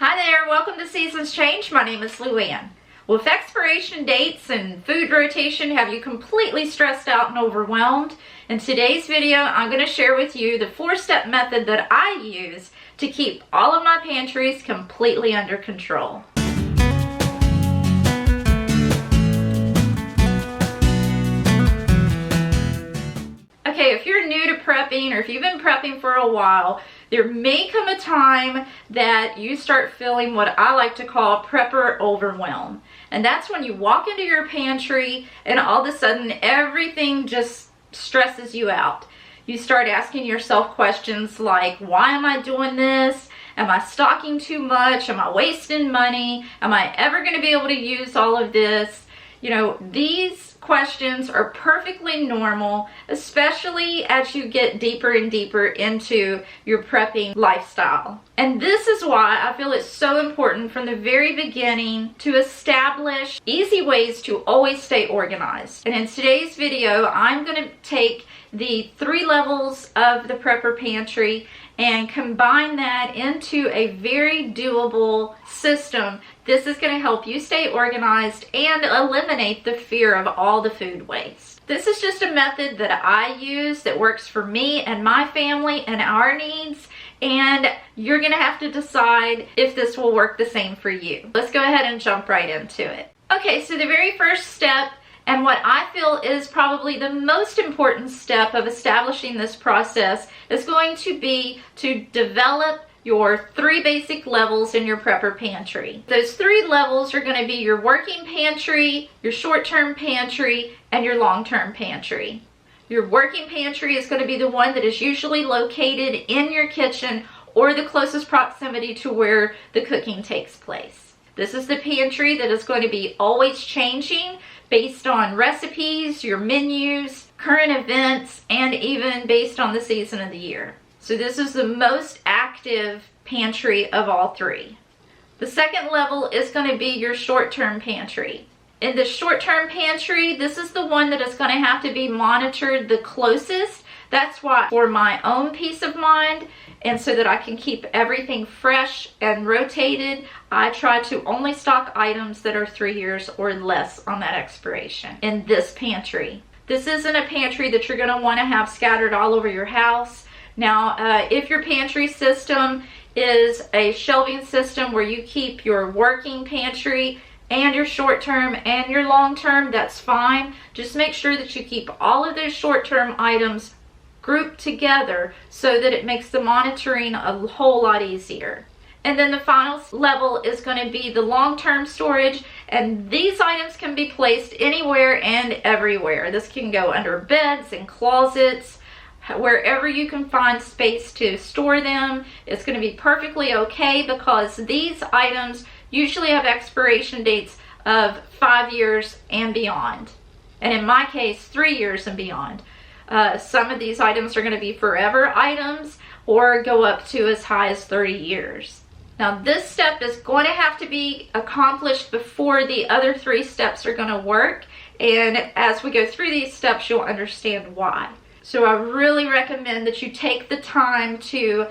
Hi there, welcome to Seasons Change. My name is Louann. Well, if expiration dates and food rotation have you completely stressed out and overwhelmed, in today's video I'm going to share with you the 4-step method that I use to keep all of my pantries completely under control. Okay, if you're new to prepping or if you've been prepping for a while, there may come a time that you start feeling what I like to call prepper overwhelm. And that's when you walk into your pantry and all of a sudden everything just stresses you out. You start asking yourself questions like, why am I doing this? Am I stocking too much? Am I wasting money? Am I ever going to be able to use all of this? You know, these questions are perfectly normal, especially as you get deeper and deeper into your prepping lifestyle. And this is why I feel it's so important from the very beginning to establish easy ways to always stay organized. And in today's video, I'm going to take the 3 levels of the prepper pantry and combine that into a very doable system. This is going to help you stay organized and eliminate the fear of all the food waste. This is just a method that I use that works for me and my family and our needs, and you're going to have to decide if this will work the same for you. Let's go ahead and jump right into it. Okay, so the very first step, and what I feel is probably the most important step of establishing this process, is going to be to develop your 3 basic levels in your prepper pantry. Those 3 levels are going to be your working pantry, your short-term pantry, and your long-term pantry. Your working pantry is going to be the one that is usually located in your kitchen or the closest proximity to where the cooking takes place. This is the pantry that is going to be always changing based on recipes, your menus, current events, and even based on the season of the year. So this is the most active pantry of all 3. The second level is going to be your short-term pantry. In the short-term pantry, this is the one that is going to have to be monitored the closest. That's why, for my own peace of mind, and so that I can keep everything fresh and rotated, I try to only stock items that are 3 years or less on that expiration in this pantry. This isn't a pantry that you're going to want to have scattered all over your house. Now, if your pantry system is a shelving system where you keep your working pantry and your short-term and your long-term, that's fine. Just make sure that you keep all of those short-term items grouped together so that it makes the monitoring a whole lot easier. And then the final level is going to be the long-term storage, and these items can be placed anywhere and everywhere. This can go under beds and closets, wherever you can find space to store them. It's going to be perfectly okay because these items usually have expiration dates of 5 years and beyond. And in my case, 3 years and beyond. Some of these items are going to be forever items or go up to as high as 30 years. Now, this step is going to have to be accomplished before the other 3 steps are going to work. And as we go through these steps, you'll understand why. So I really recommend that you take the time to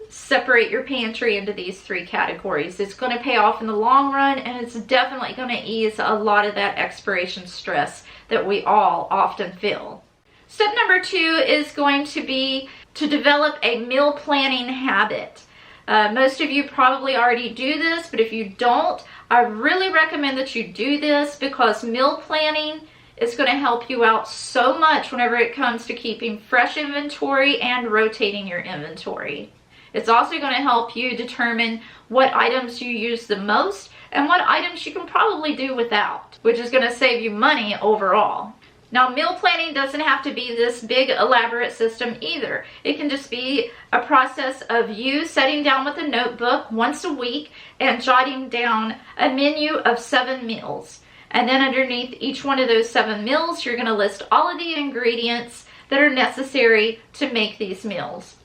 separate your pantry into these 3 categories. It's going to pay off in the long run, and it's definitely going to ease a lot of that expiration stress that we all often feel. Step number 2 is going to be to develop a meal planning habit. Most of you probably already do this, but if you don't, I really recommend that you do this because meal planning is going to help you out so much whenever it comes to keeping fresh inventory and rotating your inventory. It's also going to help you determine what items you use the most and what items you can probably do without, which is going to save you money overall. Now, meal planning doesn't have to be this big elaborate system either. It can just be a process of you sitting down with a notebook once a week and jotting down a menu of 7 meals. And then underneath each one of those 7 meals, you're going to list all of the ingredients that are necessary to make these meals.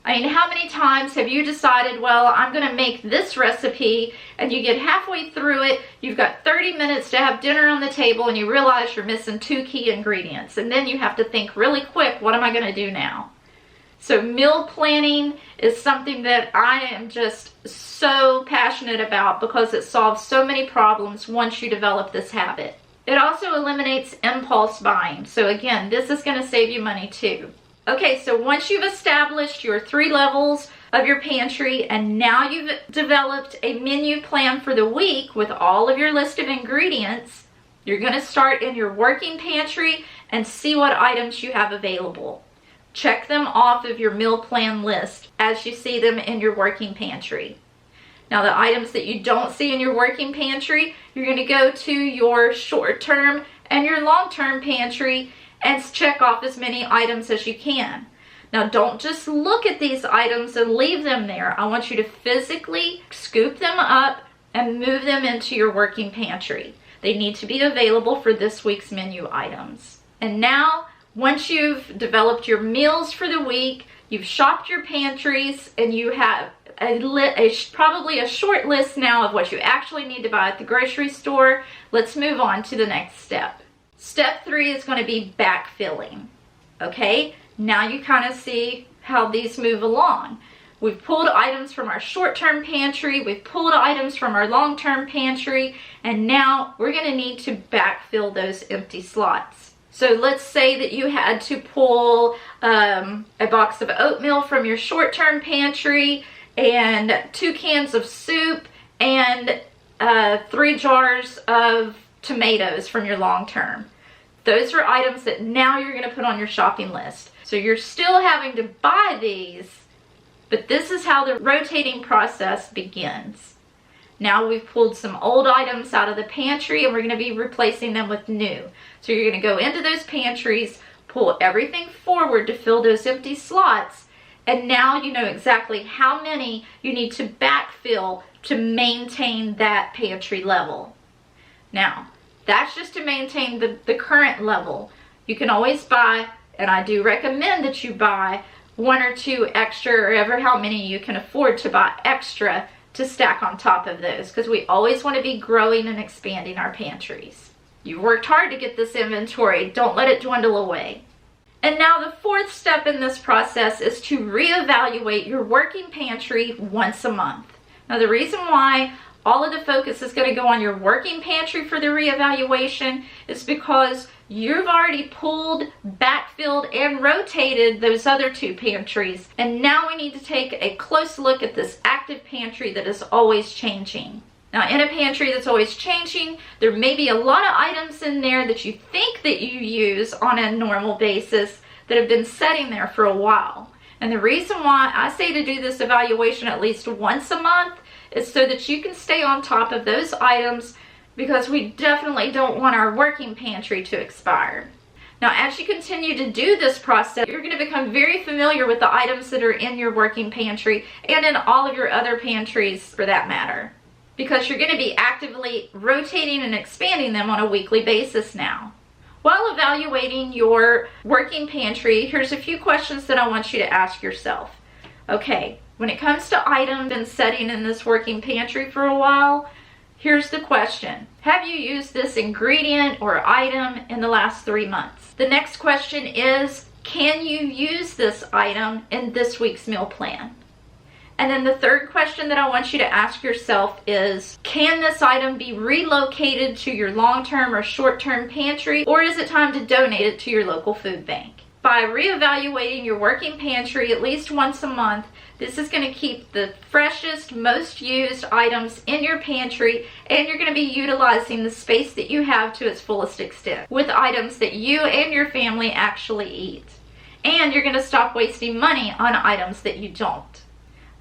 I mean, how many times have you decided, well, I'm going to make this recipe, and you get halfway through it, you've got 30 minutes to have dinner on the table, and you realize you're missing 2 key ingredients. And then you have to think really quick, what am I going to do now? So meal planning is something that I am just so passionate about because it solves so many problems once you develop this habit. It also eliminates impulse buying. So again, this is going to save you money too. Okay, so once you've established your 3 levels of your pantry and now you've developed a menu plan for the week with all of your list of ingredients, you're going to start in your working pantry and see what items you have available. Check them off of your meal plan list as you see them in your working pantry. Now the items that you don't see in your working pantry, you're going to go to your short-term and your long-term pantry and check off as many items as you can. Now don't just look at these items and leave them there. I want you to physically scoop them up and move them into your working pantry. They need to be available for this week's menu items. And now, once you've developed your meals for the week, you've shopped your pantries, and you have probably a short list now of what you actually need to buy at the grocery store, let's move on to the next step. Step 3 is going to be backfilling. Okay, now you kind of see how these move along. We've pulled items from our short-term pantry, we've pulled items from our long-term pantry, and now we're going to need to backfill those empty slots. So let's say that you had to pull a box of oatmeal from your short-term pantry and 2 cans of soup and 3 jars of tomatoes from your long-term. Those are items that now you're going to put on your shopping list. So you're still having to buy these, but this is how the rotating process begins. Now we've pulled some old items out of the pantry and we're going to be replacing them with new. So you're going to go into those pantries, pull everything forward to fill those empty slots, and now you know exactly how many you need to backfill to maintain that pantry level. Now, that's just to maintain the current level. You can always buy, and I do recommend that you buy 1 or 2 extra, or ever how many you can afford to buy extra to stack on top of those, because we always want to be growing and expanding our pantries. You've worked hard to get this inventory. Don't let it dwindle away. And now the 4th step in this process is to reevaluate your working pantry once a month. Now the reason why all of the focus is going to go on your working pantry for the reevaluation is because you've already pulled, backfilled, and rotated those other 2 pantries. And now we need to take a close look at this active pantry that is always changing. Now in a pantry that's always changing, there may be a lot of items in there that you think that you use on a normal basis that have been sitting there for a while. And the reason why I say to do this evaluation at least once a month is so that you can stay on top of those items, because we definitely don't want our working pantry to expire. Now, as you continue to do this process, you're going to become very familiar with the items that are in your working pantry and in all of your other pantries for that matter, because you're going to be actively rotating and expanding them on a weekly basis now. While evaluating your working pantry, here's a few questions that I want you to ask yourself. Okay, when it comes to items been sitting in this working pantry for a while, here's the question. Have you used this ingredient or item in the last 3 months? The next question is, can you use this item in this week's meal plan? And then the 3rd question that I want you to ask yourself is, can this item be relocated to your long-term or short-term pantry, or is it time to donate it to your local food bank? By reevaluating your working pantry at least once a month, this is going to keep the freshest, most used items in your pantry, and you're going to be utilizing the space that you have to its fullest extent with items that you and your family actually eat. And you're going to stop wasting money on items that you don't.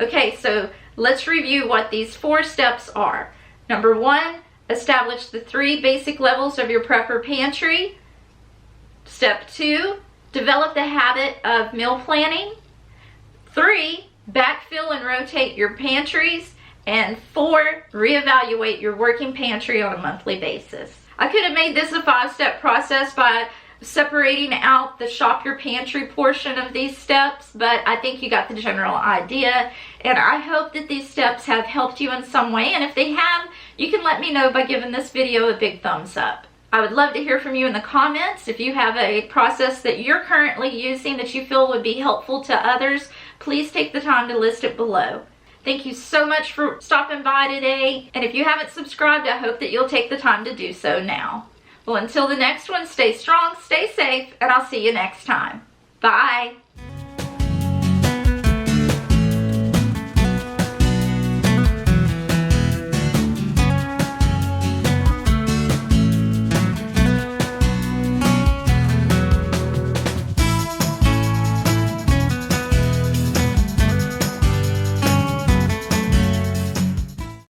Okay, so let's review what these 4 steps are. Number 1, establish the 3 basic levels of your prepper pantry. Step 2, develop the habit of meal planning. 3, backfill and rotate your pantries. And 4, reevaluate your working pantry on a monthly basis. I could have made this a 5-step process by separating out the shop your pantry portion of these steps, but I think you got the general idea, and I hope that these steps have helped you in some way, and if they have, you can let me know by giving this video a big thumbs up. I would love to hear from you in the comments. If you have a process that you're currently using that you feel would be helpful to others, please take the time to list it below. Thank you so much for stopping by today. And if you haven't subscribed, I hope that you'll take the time to do so now. Well, until the next one, stay strong, stay safe, and I'll see you next time. Bye.